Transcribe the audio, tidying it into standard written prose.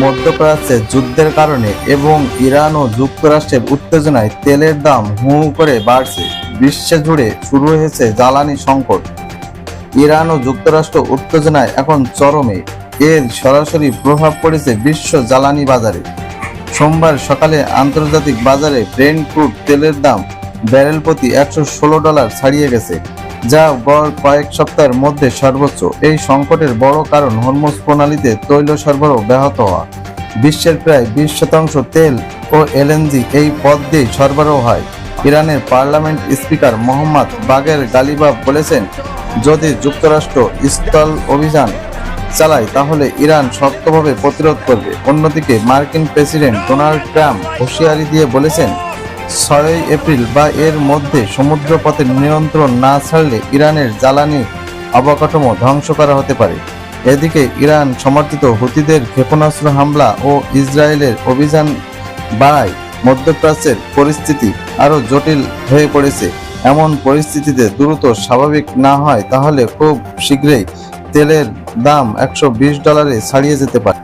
মধ্যপ্রাচ্যে যুদ্ধের কারণে এবং ইরান ও যুক্তরাষ্ট্রের উত্তেজনায় তেলের দাম হু হু করে বাড়ছে। বিশ্বজুড়ে শুরু হয়েছে জ্বালানি সংকট। ইরান ও যুক্তরাষ্ট্র উত্তেজনায় এখন চরমে। এর সরাসরি প্রভাব পড়েছে বিশ্ব জ্বালানি বাজারে। সোমবার সকালে আন্তর্জাতিক বাজারে ব্রেন্ট ক্রুড তেলের দাম ব্যারেল প্রতি $116 ছাড়িয়ে গেছে, যা গড় কয়েক সপ্তাহের মধ্যে সর্বোচ্চ। এই সংকটের বড় কারণ হরমুজ প্রণালীতে তৈল সরবরাহ ব্যাহত হওয়া। বিশ্বের প্রায় 20% তেল ও এলএনজি এই পথ দিয়ে সরবরাহ হয়। ইরানের পার্লামেন্ট স্পিকার মোহাম্মদ বাগের গালিবাফ বলেছেন, যদি যুক্তরাষ্ট্র স্থল অভিযান চালায় তাহলে ইরান শক্তভাবে প্রতিরোধ করবে। অন্যদিকে মার্কিন প্রেসিডেন্ট ডোনাল্ড ট্রাম্প হুঁশিয়ারি দিয়ে বলেছেন, 6 এপ্রিল বা এর মধ্যে সমুদ্রপথের নিয়ন্ত্রণ না ছাড়লে ইরানের জ্বালানি অবকাঠামো ধ্বংস করা হতে পারে। এদিকে ইরান সমর্থিত হুতিদের ক্ষেপণাস্ত্র হামলা ও ইসরায়েলের অভিযান বাড়ায় মধ্যপ্রাচ্যের পরিস্থিতি আরও জটিল হয়ে পড়েছে। এমন পরিস্থিতিতে দ্রুত স্বাভাবিক না হয় তাহলে খুব শীঘ্রই তেলের দাম $120 ছাড়িয়ে যেতে পারে।